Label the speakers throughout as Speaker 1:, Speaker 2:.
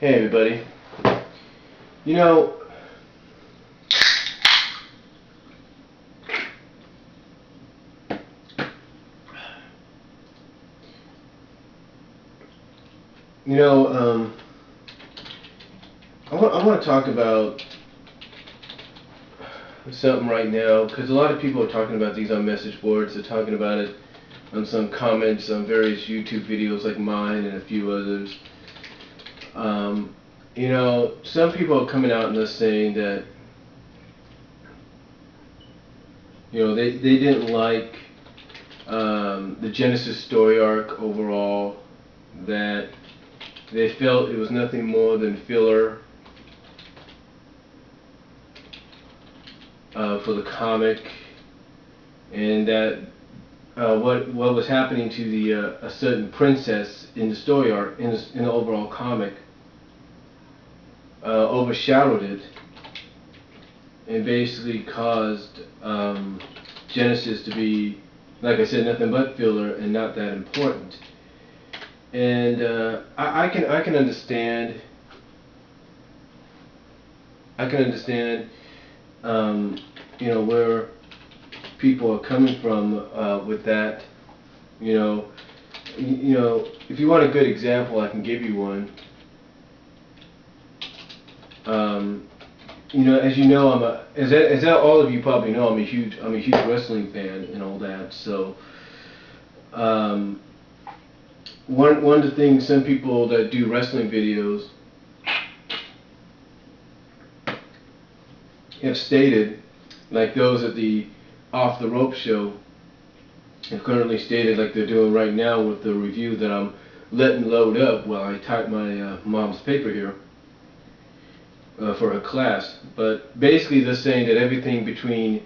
Speaker 1: Hey everybody. You know, you know, I want to talk about something right now because a lot of people are talking about these on message boards. They're talking about it on some comments on various YouTube videos like mine and a few others. You know, some people are coming out and they're saying that, you know, they didn't like the Genesis story arc overall, that they felt it was nothing more than filler for the comic, and that what was happening to the a certain princess in the story arc, in the overall comic, overshadowed it and basically caused Genesis to be, like I said, nothing but filler and not that important. And I can understand. You know, where people are coming from with that. You know, if you want a good example, I can give you one. You know, as you know, as all of you probably know, I'm a huge wrestling fan and all that. So, one of the things some people that do wrestling videos have stated, like those at the Off the Rope show, have currently stated, like they're doing right now with the review that I'm letting load up while I type my mom's paper here. For her class, but basically they're saying that everything between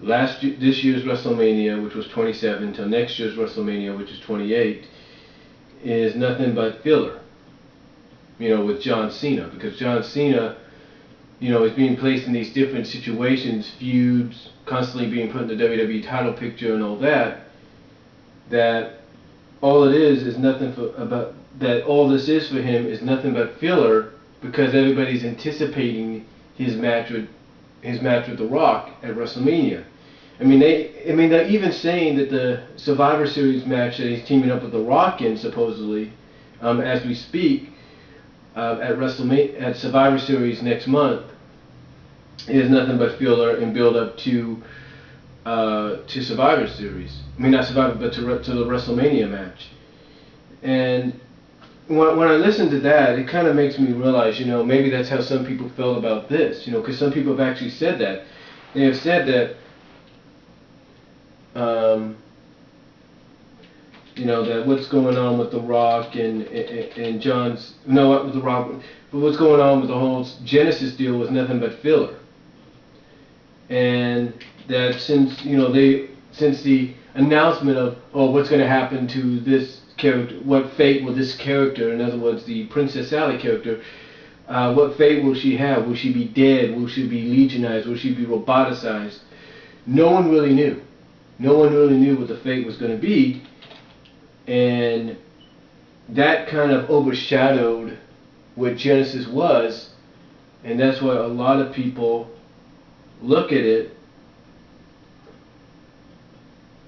Speaker 1: this year's WrestleMania, which was 27, till next year's WrestleMania, which is 28, is nothing but filler. You know, with John Cena, because John Cena, you know, is being placed in these different situations, feuds, constantly being put in the WWE title picture and all that. That all it is nothing all this is for him is nothing but filler, because everybody's anticipating his match with The Rock at WrestleMania. I mean, they're even saying that the Survivor Series match that he's teaming up with The Rock in, supposedly, as we speak, at Survivor Series next month, is nothing but filler and build up to Survivor Series. I mean, not Survivor, but to the WrestleMania match. And when I listen to that, it kind of makes me realize, you know, maybe that's how some people felt about this, you know, because some people have actually said that. They have said that, you know, that what's going on with The Rock and John's, no, not with The Rock, but what's going on with the whole Genesis deal was nothing but filler. And that since, you know, since the announcement of, oh, what's going to happen to this character, what fate will this character, in other words the Princess Sally character, what fate will she have? Will she be dead? Will she be legionized? Will she be roboticized? No one really knew. No one really knew what the fate was going to be, and that kind of overshadowed what Genesis was, and that's why a lot of people look at it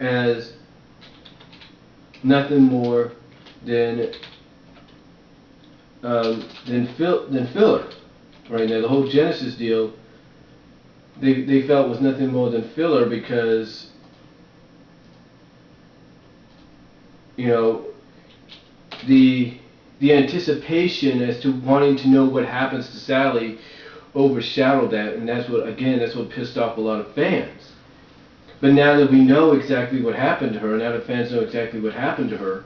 Speaker 1: as nothing more than filler. Right now, the whole Genesis deal, they felt was nothing more than filler, because, you know, the anticipation as to wanting to know what happens to Sally overshadowed that, and that's what pissed off a lot of fans. But now that we know exactly what happened to her, now that fans know exactly what happened to her,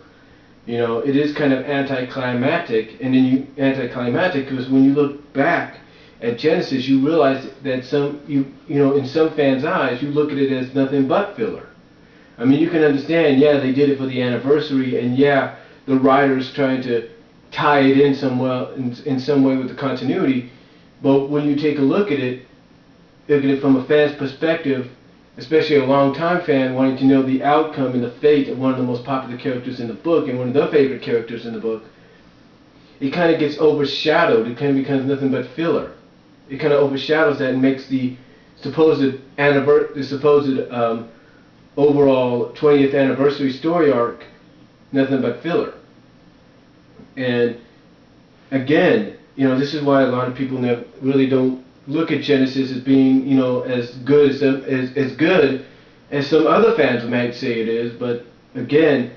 Speaker 1: you know, it is kind of anticlimactic. And then anticlimactic because when you look back at Genesis, you realize that you know, in some fans' eyes, you look at it as nothing but filler. I mean, you can understand, yeah, they did it for the anniversary, and yeah, the writers trying to tie it in somewhere, in some way with the continuity. But when you take a look at it from a fan's perspective, especially a long-time fan wanting to know the outcome and the fate of one of the most popular characters in the book and one of their favorite characters in the book, it kind of gets overshadowed. It kind of becomes nothing but filler. It kind of overshadows that and makes the supposed overall 20th anniversary story arc nothing but filler. And again, this is why a lot of people really don't look at Genesis as being, as good as good as some other fans might say it is. But again,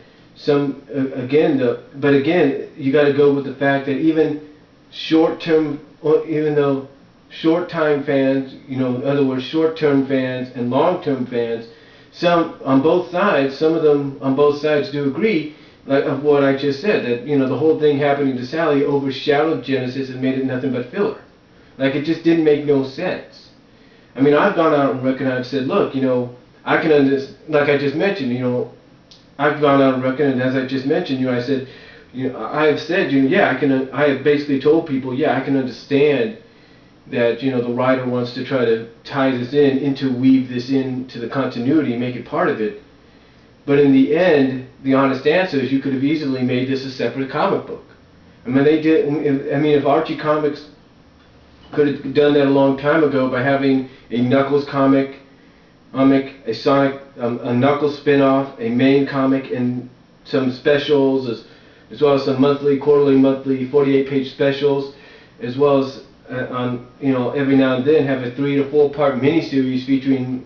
Speaker 1: you got to go with the fact that even short-time fans, in other words, short-term fans and long-term fans, some of them on both sides do agree, like of what I just said, that the whole thing happening to Sally overshadowed Genesis and made it nothing but filler. Like, it just didn't make no sense. I mean, I've gone out on record and I've said, look, I can understand, like I just mentioned, I've gone out on record and as I just mentioned, I said, I have said, I have basically told people, I can understand that, the writer wants to try to tie this weave this into the continuity, make it part of it. But in the end, the honest answer is you could have easily made this a separate comic book. I mean, if Archie Comics could have done that a long time ago by having a Knuckles comic, a Sonic, a Knuckles spin-off, a main comic, and some specials, as well as some quarterly, monthly, 48-page specials, as well as every now and then have a 3 to 4 part miniseries featuring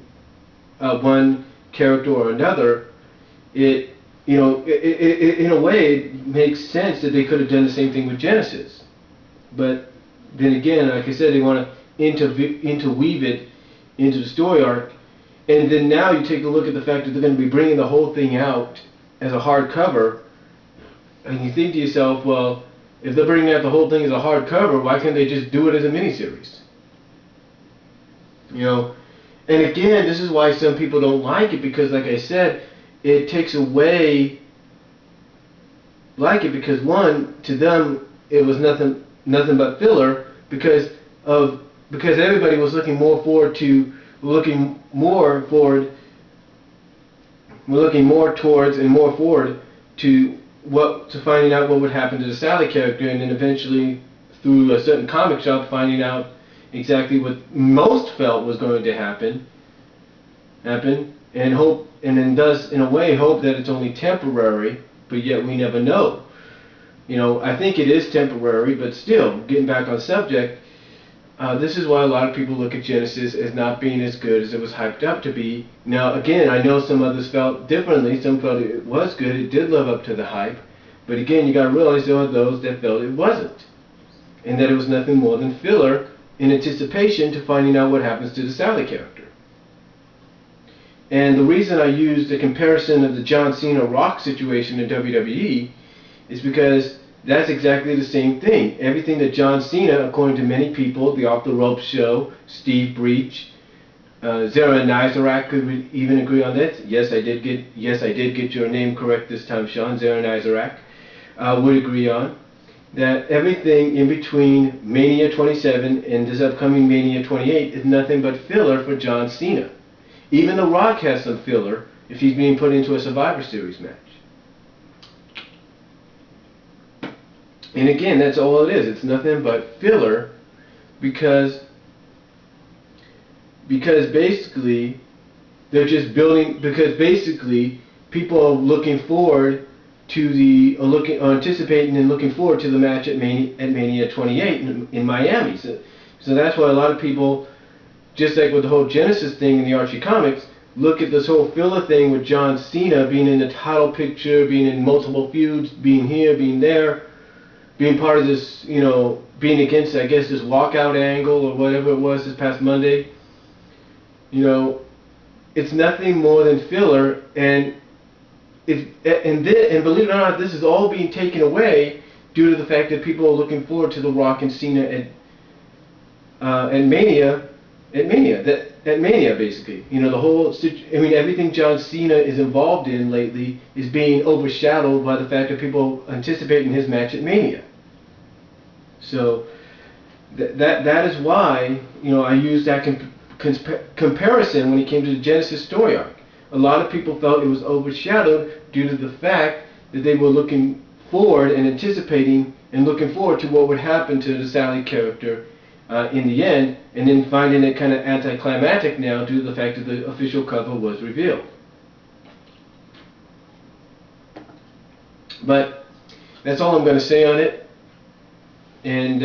Speaker 1: one character or another. In a way, it makes sense that they could have done the same thing with Genesis. But then again, like I said, they want to interweave it into the story arc. And then now you take a look at the fact that they're going to be bringing the whole thing out as a hardcover, and you think to yourself, well, if they're bringing out the whole thing as a hardcover, why can't they just do it as a miniseries? And again, this is why some people don't like it, because like I said, it takes away because one, to them it was nothing but filler, because everybody was looking more towards to finding out what would happen to the Sally character, and then eventually through a certain comic shop finding out exactly what most felt was going to happen, and then thus in a way hope that it's only temporary, but yet we never know. I think it is temporary, but still, getting back on subject, this is why a lot of people look at Genesis as not being as good as it was hyped up to be. Now, again, I know some others felt differently. Some felt it was good. It did live up to the hype. But again, you got to realize there are those that felt it wasn't, and that it was nothing more than filler in anticipation to finding out what happens to the Sally character. And the reason I used the comparison of the John Cena Rock situation in WWE is because that's exactly the same thing. Everything that John Cena, according to many people, the Off the Rope show, Steve Breach, Zara Nizarak could even agree on that. Yes, I did get your name correct this time, Sean. Zara Nizarak would agree on that everything in between Mania 27 and this upcoming Mania 28 is nothing but filler for John Cena. Even The Rock has some filler if he's being put into a Survivor Series match. And again, that's all it is. It's nothing but filler because basically they're just building, because basically people are looking forward to anticipating and looking forward to the match at Mania 28 in Miami. So that's why a lot of people, just like with the whole Genesis thing in the Archie comics, look at this whole filler thing with John Cena being in the title picture, being in multiple feuds, being here, being there, being part of this, being against, I guess, this walkout angle or whatever it was this past Monday. It's nothing more than filler, and believe it or not, this is all being taken away due to the fact that people are looking forward to The Rock and Cena at Mania, basically. The whole everything John Cena is involved in lately is being overshadowed by the fact that people are anticipating his match at Mania. So that is why I used that comparison when it came to the Genesis story arc. A lot of people felt it was overshadowed due to the fact that they were looking forward and anticipating and looking forward to what would happen to the Sally character in the end, and then finding it kind of anticlimactic now due to the fact that the official cover was revealed. But that's all I'm going to say on it. And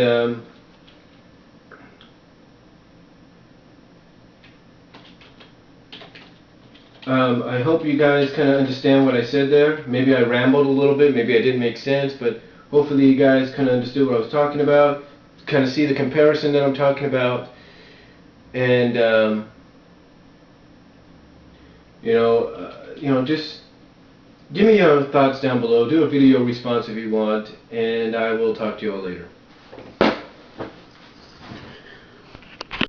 Speaker 1: I hope you guys kind of understand what I said there. Maybe I rambled a little bit, maybe I didn't make sense, but hopefully you guys kind of understood what I was talking about, kind of see the comparison that I'm talking about, and just give me your thoughts down below. Do a video response if you want, and I will talk to you all later.